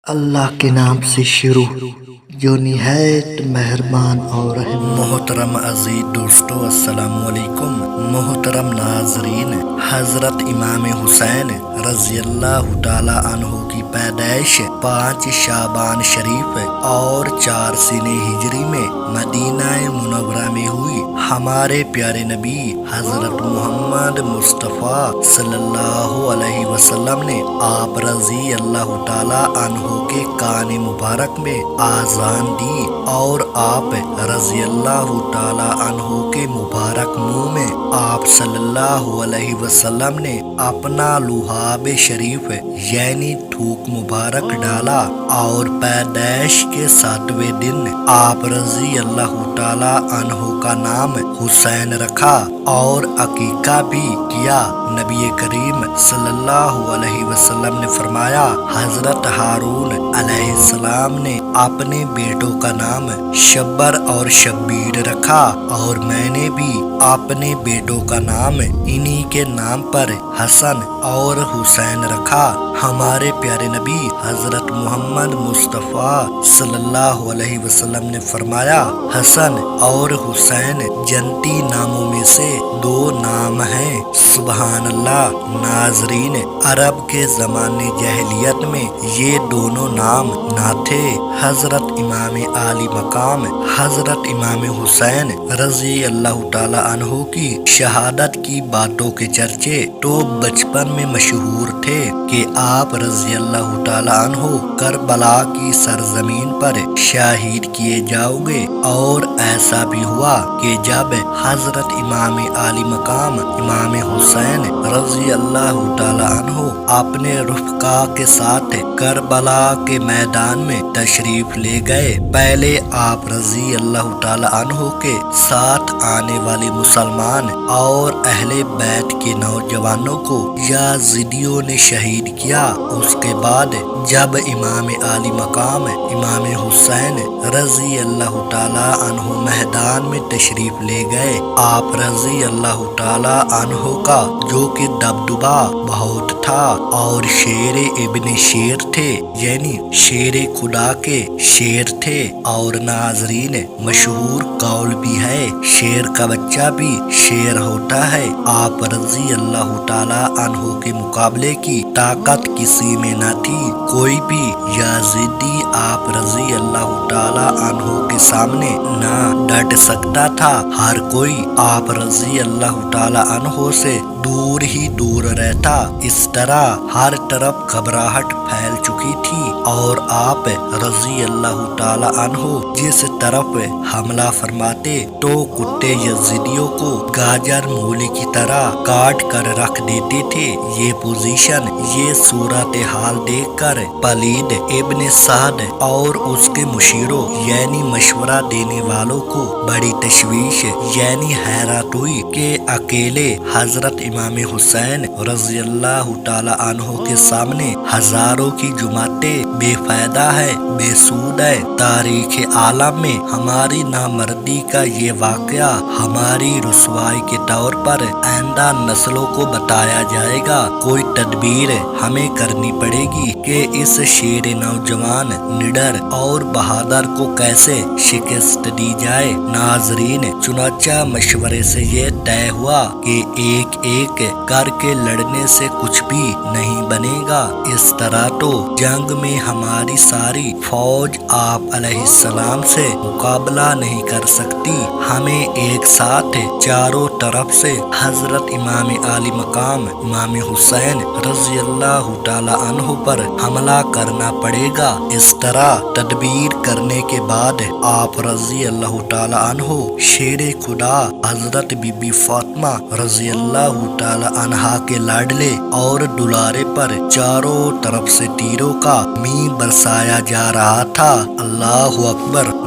اللہ کے نام سے شروع جو نہایت مہربان اور رحیم۔ محترم عزیز دوستو، السلام علیکم۔ محترم ناظرین، حضرت امام حسین رضی اللہ تعالی عنہ کی پیدائش 5 شعبان شریف اور 4 سنہ ہجری میں مدینہ منورہ میں ہوئی۔ ہمارے پیارے نبی حضرت محمد مصطفیٰ صلی اللہ علیہ وسلم نے آپ رضی اللہ تعالی عنہ کے کان مبارک میں آذان دی اور آپ رضی اللہ تعالی عنہ کے مبارک منہ میں آپ صلی اللہ علیہ وسلم نے اپنا لحاف شریف یعنی تھوک مبارک ڈالا اور پیدائش کے 7ویں دن آپ رضی اللہ تعالی عنہ کا نام حسین رکھا اور عقیقہ بھی کیا۔ نبی کریم صلی اللہ علیہ وسلم نے فرمایا، حضرت ہارون علیہ السلام نے اپنے بیٹوں کا نام شبر اور شبیر رکھا اور میں نے بھی اپنے بیٹوں کا نام انہی کے نام پر حسن اور حسین رکھا۔ ہمارے پیارے نبی حضرت محمد مصطفیٰ صلی اللہ علیہ وسلم نے فرمایا، حسن اور حسین جنتی ناموں میں سے 2 نام ہیں۔ سبحان اللہ۔ ناظرین، عرب کے زمانے جاہلیت میں یہ دونوں نام نہ تھے۔ حضرت امام عالی مقام حضرت امام حسین رضی اللہ تعالی عنہ کی شہادت کی باتوں کے چرچے تو بچپن میں مشہور تھے کہ آپ رضی اللہ تعالی عنہ کربلا کی سرزمین پر شہید کیے جاؤ گے، اور ایسا بھی ہوا کہ جب حضرت امام عالی مقام امام حسین رضی اللہ تعالی عنہ اپنے رفقا کے ساتھ کربلا کے میدان میں تشریف لے گئے، پہلے آپ رضی اللہ تعالی عنہ کے ساتھ آنے والے مسلمان اور اہل بیت کے نوجوانوں کو یزیدیوں نے شہید کیا۔ اس کے بعد جب امام عالی مقام امام حسین رضی اللہ تعالی عنہ میدان میں تشریف لے گئے، آپ رضی اللہ تعالی عنہ کا جو کہ دبدبا بہت تھا اور شیر ابن شیر تھے، یعنی شیر خدا کے شیر تھے۔ اور ناظرین، مشہور قول بھی ہے، شیر کا بچہ بھی شیر ہوتا ہے۔ آپ رضی اللہ تعالی عنہ کے مقابلے کی طاقت کسی میں نہ تھی، کوئی بھی یزیدی آپ رضی اللہ تعالی عنہ کے سامنے نہ ڈٹ سکتا تھا، ہر کوئی آپ رضی اللہ تعالی عنہ سے دور ہی دور رہتا۔ اس طرح ہر طرف گھبراہٹ پھیل چکی تھی اور آپ رضی اللہ تعالی عنہ جس طرف حملہ فرماتے تو کتے یزیدیوں کو گاجر مولی کی طرح کاٹ کر رکھ دیتے تھے۔ یہ پوزیشن، یہ صورتحال دیکھ کر پلید ابن سعد اور اس کے مشیروں یعنی مشورہ دینے والوں کو بڑی تشویش یعنی حیرت ہوئی کہ اکیلے حضرت امام حسین رضی اللہ تعالی عنہ کے سامنے ہزاروں کی جماعتیں بے فائدہ ہے، بے سود ہے۔ تاریخ عالم میں ہماری نامردی کا یہ واقعہ ہماری رسوائی کے طور پر آئندہ نسلوں کو بتایا جائے گا۔ کوئی تدبیر ہمیں کرنی پڑے گی کہ اس شیر نوجوان نڈر اور بہادر کو کیسے شکست دی جائے۔ ناظرین، چنانچہ مشورے سے یہ طے ہوا کہ ایک ایک کر کے لڑنے سے کچھ بھی نہیں بنے گا، اس طرح تو جنگ میں ہماری ساری فوج آپ علیہ السلام سے مقابلہ نہیں کر سکتی۔ ہمیں ایک ساتھ چاروں طرف سے حضرت امام عالی مقام امام حسین رضی اللہ تعالی عنہ پر حملہ کرنا پڑے گا۔ اس طرح تدبیر کرنے کے بعد آپ رضی اللہ تعالی عنہ شیر خدا حضرت بی بی فاطمہ رضی اللہ تعالی عنہا کے لاڈلے اور دلارے پر چاروں طرف سے تیروں کا می برسایا جا رہا تھا۔ اللہ اکبر۔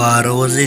12